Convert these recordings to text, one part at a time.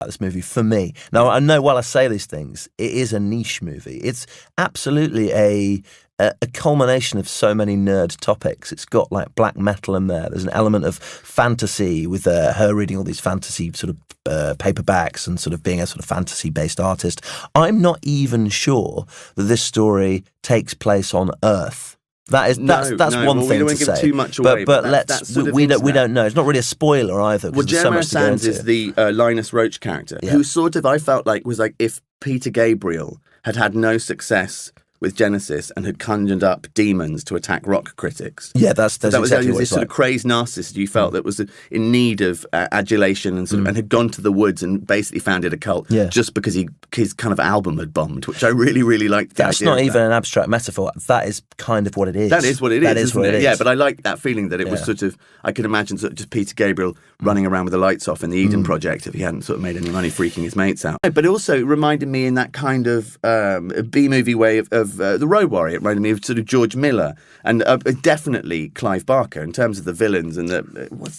this movie for me. Now, I know while I say these things, it is a niche movie. It's absolutely a culmination of so many nerd topics. It's got like black metal in there. There's an element of fantasy with her reading all these fantasy sort of paperbacks and sort of being a sort of fantasy-based artist. I'm not even sure that this story takes place on Earth. That's one thing to say. Too much away, but we don't know. It's not really a spoiler either. Well, Jeremiah Sands is the Linus Roach character, who sort of I felt like was like if Peter Gabriel had no success with Genesis and had conjured up demons to attack rock critics. Yeah, that's that was exactly this sort of crazed narcissist you felt that was in need of adulation and and had gone to the woods and basically founded a cult just because his kind of album had bombed, which I really, really liked. That's not even an abstract metaphor. That is kind of what it is. That is what it is. That is what it is. Yeah, but I like that feeling that it was sort of, I could imagine sort of just Peter Gabriel running around with the lights off in the Eden Project if he hadn't sort of made any money freaking his mates out. But also it reminded me in that kind of B-movie way of The Road Warrior. It reminded me of sort of George Miller and definitely Clive Barker in terms of the villains and the what's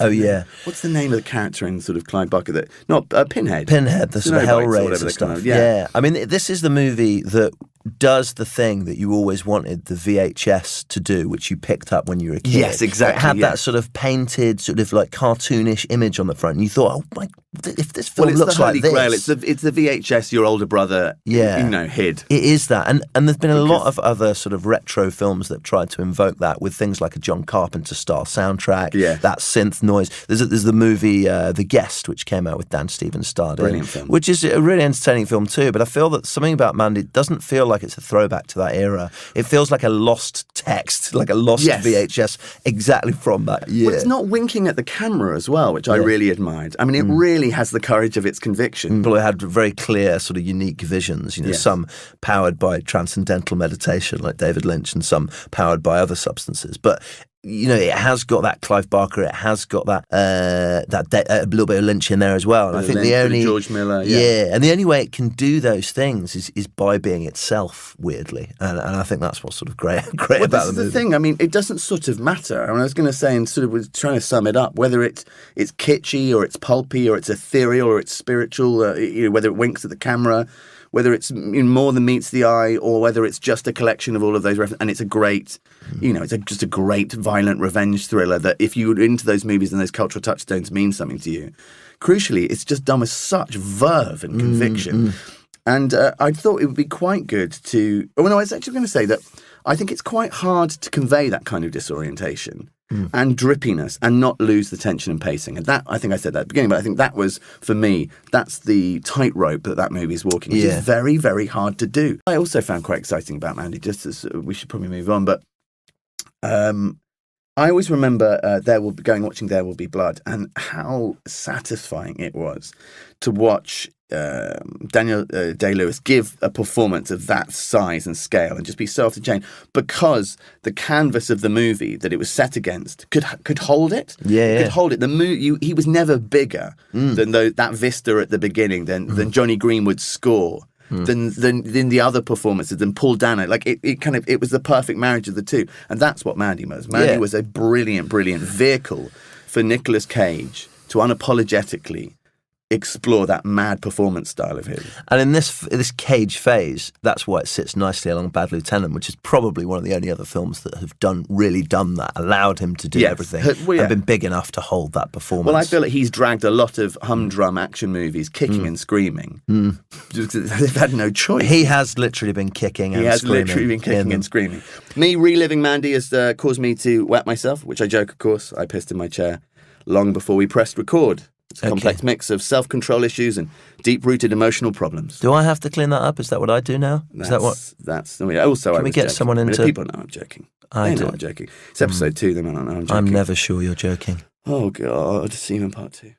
the name of the character in sort of Clive Barker Pinhead, the sort of Hellraiser and stuff. Yeah, I mean this is the movie that does the thing that you always wanted the VHS to do, which you picked up when you were a kid. Yes, exactly. It had that sort of painted, sort of like cartoonish image on the front, and you thought, oh my, if this film looks like this, Grail. It's the VHS your older brother, hid. It is that, and there's been a lot of other sort of retro films that tried to invoke that with things like a John Carpenter style soundtrack, that synth noise. There's the movie The Guest, which came out with Dan Stevens starred in, which is a really entertaining film too. But I feel that something about Mandy doesn't feel like it's a throwback to that era. It feels like a lost text, like a lost VHS exactly from that year. Well, it's not winking at the camera as well, which I really admired. I mean, it really has the courage of its conviction. People had very clear sort of unique visions, some powered by transcendental meditation like David Lynch and some powered by other substances. But it has got that Clive Barker. It has got that a little bit of Lynch in there as well. And I think the only George Miller, and the only way it can do those things is by being itself. Weirdly, and I think that's what's sort of great about the movie. This is the thing. I mean, it doesn't sort of matter. I mean, I was going to say, and sort of was trying to sum it up, whether it's kitschy or it's pulpy or it's ethereal or it's spiritual, whether it winks at the camera, whether it's more than meets the eye, or whether it's just a collection of all of those references. And it's a great, just a great violent revenge thriller that if you're into those movies and those cultural touchstones mean something to you, crucially, it's just done with such verve and conviction. And I thought it would be quite good to... Well, no, I was actually going to say that I think it's quite hard to convey that kind of disorientation and drippiness and not lose the tension and pacing. And that, I think I said that at the beginning, but I think that was, for me, that's the tightrope that movie is walking, which is very, very hard to do. I also found quite exciting about Mandy, just as we should probably move on, but I always remember watching There Will Be Blood and how satisfying it was to watch Daniel Day-Lewis give a performance of that size and scale and just be so off the chain, because the canvas of the movie that it was set against could hold it. Could hold it. He was never bigger than that vista at the beginning, than Johnny Greenwood's score. Than the other performances, than Paul Dano. Like it was the perfect marriage of the two, and that's what Mandy was. Mandy was a brilliant vehicle for Nicolas Cage to unapologetically explore that mad performance style of his. And in this Cage phase, that's why it sits nicely along Bad Lieutenant, which is probably one of the only other films that have really done that, allowed him to do everything, and been big enough to hold that performance. Well, I feel like he's dragged a lot of humdrum action movies kicking and screaming. They've had no choice. He has literally been kicking and screaming. He has literally been kicking and screaming. Me reliving Mandy has caused me to wet myself, which I joke, of course. I pissed in my chair long before we pressed record. It's a complex mix of self-control issues and deep-rooted emotional problems. Do I have to clean that up? Is that what I do now? Is that what? That's also. Can we get someone into? People know I'm joking. They know I'm joking. It's episode 2. They might not know I'm joking. I'm never sure you're joking. Oh God, Seaman Part 2.